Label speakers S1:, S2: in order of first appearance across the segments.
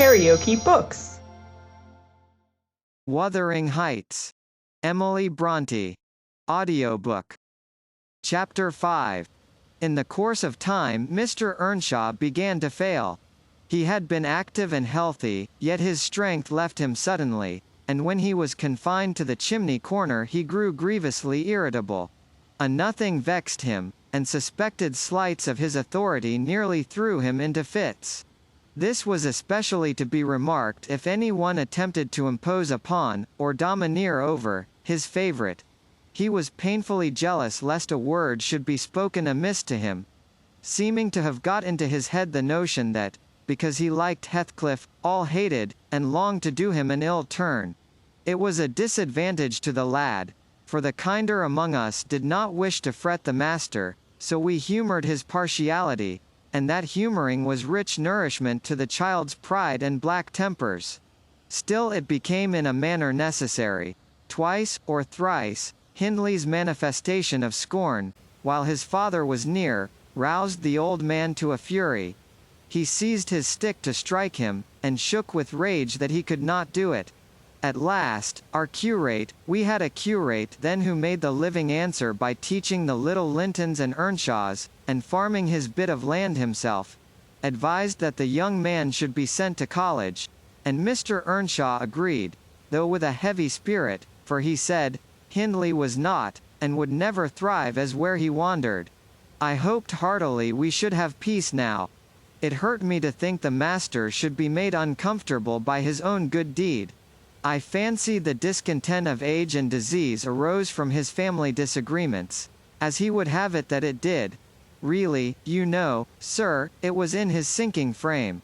S1: KaraokeBooks.
S2: Wuthering Heights. Emily Brontë. Audiobook. Chapter 5. In the course of time, Mr. Earnshaw began to fail. He had been active and healthy, yet his strength left him suddenly, and when he was confined to the chimney corner he grew grievously irritable. A nothing vexed him, and suspected slights of his authority nearly threw him into fits. This was especially to be remarked if any one attempted to impose upon, or domineer over, his favourite. He was painfully jealous lest a word should be spoken amiss to him, seeming to have got into his head the notion that, because he liked Heathcliff, all hated, and longed to do him an ill turn. It was a disadvantage to the lad, for the kinder among us did not wish to fret the master, so we humoured his partiality, and that humouring was rich nourishment to the child's pride and black tempers. Still it became in a manner necessary. Twice, or thrice, Hindley's manifestation of scorn, while his father was near, roused the old man to a fury. He seized his stick to strike him, and shook with rage that he could not do it. At last, our curate, we had a curate then who made the living answer by teaching the little Lintons and Earnshaws, and farming his bit of land himself, advised that the young man should be sent to college, and Mr. Earnshaw agreed, though with a heavy spirit, for he said, Hindley was not, and would never thrive as where he wandered. I hoped heartily we should have peace now. It hurt me to think the master should be made uncomfortable by his own good deed. I fancied the discontent of age and disease arose from his family disagreements, as he would have it that it did. Really, you know, sir, it was in his sinking frame.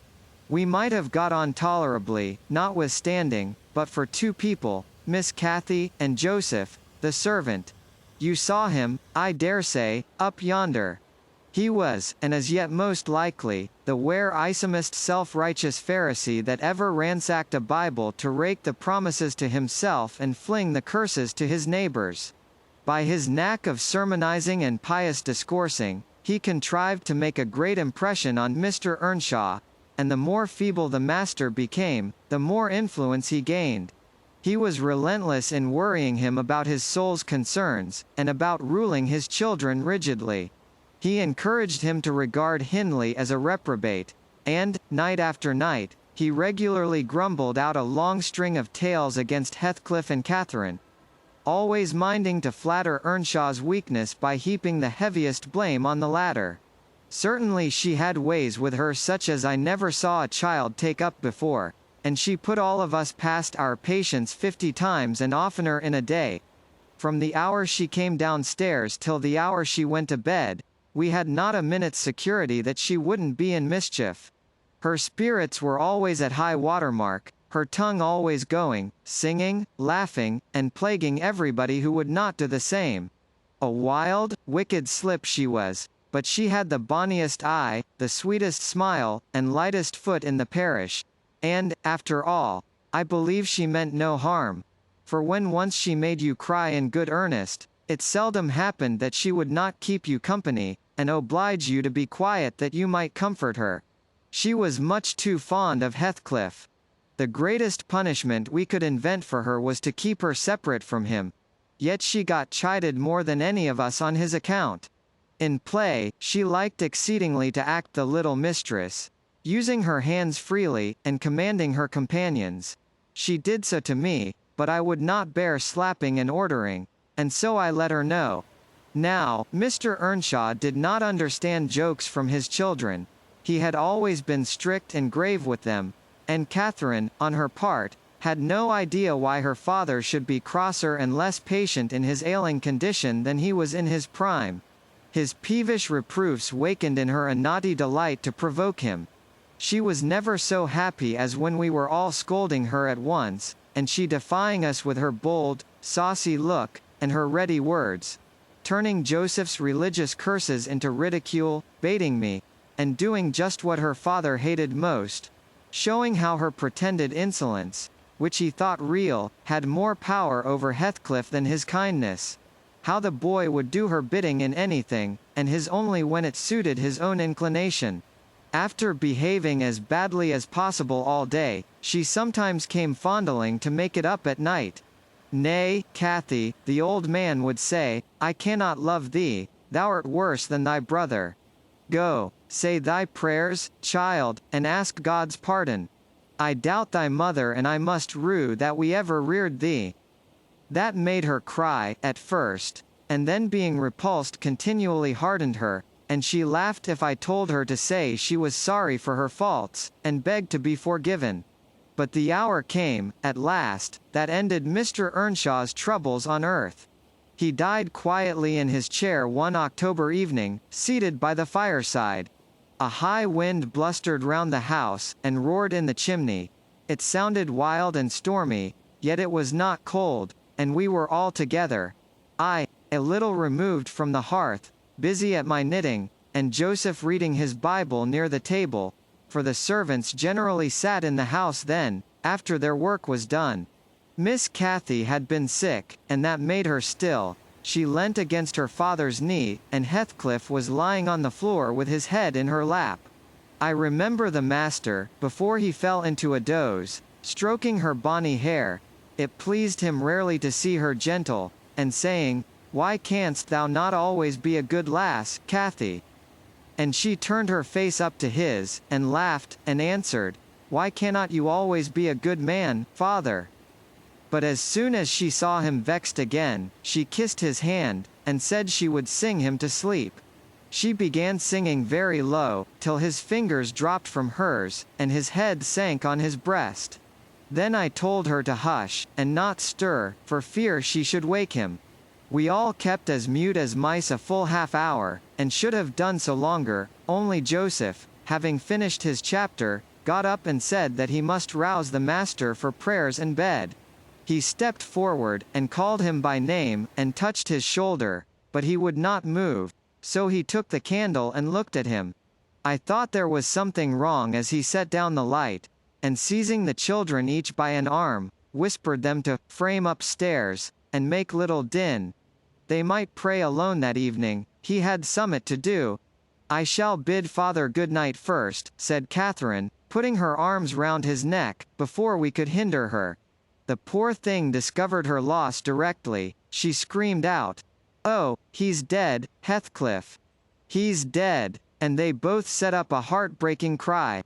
S2: We might have got on tolerably, notwithstanding, but for two people, Miss Cathy, and Joseph, the servant. You saw him, I dare say, up yonder. He was, and as yet most likely, the wearisomest self-righteous Pharisee that ever ransacked a Bible to rake the promises to himself and fling the curses to his neighbors. By his knack of sermonizing and pious discoursing, he contrived to make a great impression on Mr. Earnshaw, and the more feeble the master became, the more influence he gained. He was relentless in worrying him about his soul's concerns, and about ruling his children rigidly. He encouraged him to regard Hindley as a reprobate, and, night after night, he regularly grumbled out a long string of tales against Heathcliff and Catherine, always minding to flatter Earnshaw's weakness by heaping the heaviest blame on the latter. Certainly she had ways with her such as I never saw a child take up before, and she put all of us past our patience 50 times and oftener in a day. From the hour she came downstairs till the hour she went to bed, we had not a minute's security that she wouldn't be in mischief. Her spirits were always at high water mark, her tongue always going, singing, laughing, and plaguing everybody who would not do the same. A wild, wicked slip she was, but she had the bonniest eye, the sweetest smile, and lightest foot in the parish, and, after all, I believe she meant no harm. For when once she made you cry in good earnest, it seldom happened that she would not keep you company, and oblige you to be quiet that you might comfort her. She was much too fond of Heathcliff. The greatest punishment we could invent for her was to keep her separate from him. Yet she got chided more than any of us on his account. In play, she liked exceedingly to act the little mistress, using her hands freely, and commanding her companions. She did so to me, but I would not bear slapping and ordering, and so I let her know. Now, Mr. Earnshaw did not understand jokes from his children. He had always been strict and grave with them, and Catherine, on her part, had no idea why her father should be crosser and less patient in his ailing condition than he was in his prime. His peevish reproofs wakened in her a naughty delight to provoke him. She was never so happy as when we were all scolding her at once, and she defying us with her bold, saucy look, and her ready words, turning Joseph's religious curses into ridicule, baiting me, and doing just what her father hated most, showing how her pretended insolence, which he thought real, had more power over Heathcliff than his kindness, how the boy would do her bidding in anything, and his only when it suited his own inclination. After behaving as badly as possible all day, she sometimes came fondling to make it up at night. Nay, Kathy, the old man would say, I cannot love thee, thou art worse than thy brother. Go, say thy prayers, child, and ask God's pardon. I doubt thy mother and I must rue that we ever reared thee. That made her cry, at first, and then being repulsed continually hardened her, and she laughed if I told her to say she was sorry for her faults, and begged to be forgiven. But the hour came, at last, that ended Mr. Earnshaw's troubles on earth. He died quietly in his chair one October evening, seated by the fireside. A high wind blustered round the house, and roared in the chimney. It sounded wild and stormy, yet it was not cold, and we were all together. I, a little removed from the hearth, busy at my knitting, and Joseph reading his Bible near the table, for the servants generally sat in the house then, after their work was done. Miss Kathy had been sick, and that made her still. She leant against her father's knee, and Heathcliff was lying on the floor with his head in her lap. I remember the master, before he fell into a doze, stroking her bonny hair. It pleased him rarely to see her gentle, and saying, Why canst thou not always be a good lass, Kathy? And she turned her face up to his, and laughed, and answered, Why cannot you always be a good man, father? But as soon as she saw him vexed again, she kissed his hand, and said she would sing him to sleep. She began singing very low, till his fingers dropped from hers, and his head sank on his breast. Then I told her to hush, and not stir, for fear she should wake him. We all kept as mute as mice a full half-hour, and should have done so longer, only Joseph, having finished his chapter, got up and said that he must rouse the master for prayers and bed. He stepped forward, and called him by name, and touched his shoulder, but he would not move, so he took the candle and looked at him. I thought there was something wrong as he set down the light, and seizing the children each by an arm, whispered them to frame upstairs, and make little din. They might pray alone that evening, he had summit to do. I shall bid father good night first, said Catherine, putting her arms round his neck, before we could hinder her. The poor thing discovered her loss directly. She screamed out, Oh, he's dead, Heathcliff. He's dead, and they both set up a heart-breaking cry.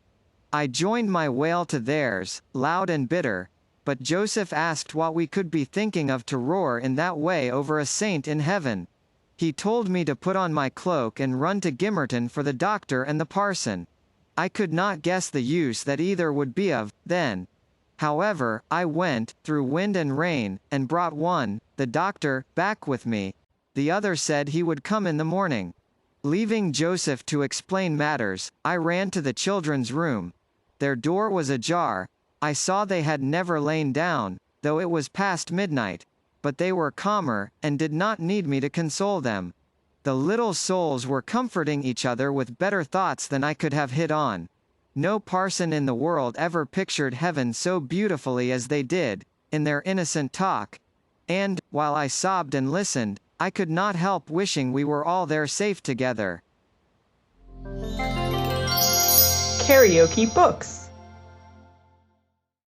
S2: I joined my wail to theirs, loud and bitter, but Joseph asked what we could be thinking of to roar in that way over a saint in heaven. He told me to put on my cloak and run to Gimmerton for the doctor and the parson. I could not guess the use that either would be of, then. However, I went, through wind and rain, and brought one, the doctor, back with me. The other said he would come in the morning. Leaving Joseph to explain matters, I ran to the children's room. Their door was ajar. I saw they had never lain down, though it was past midnight. But they were calmer, and did not need me to console them. The little souls were comforting each other with better thoughts than I could have hit on. No parson in the world ever pictured heaven so beautifully as they did, in their innocent talk. And, while I sobbed and listened, I could not help wishing we were all there safe together.
S1: KaraokeBooks.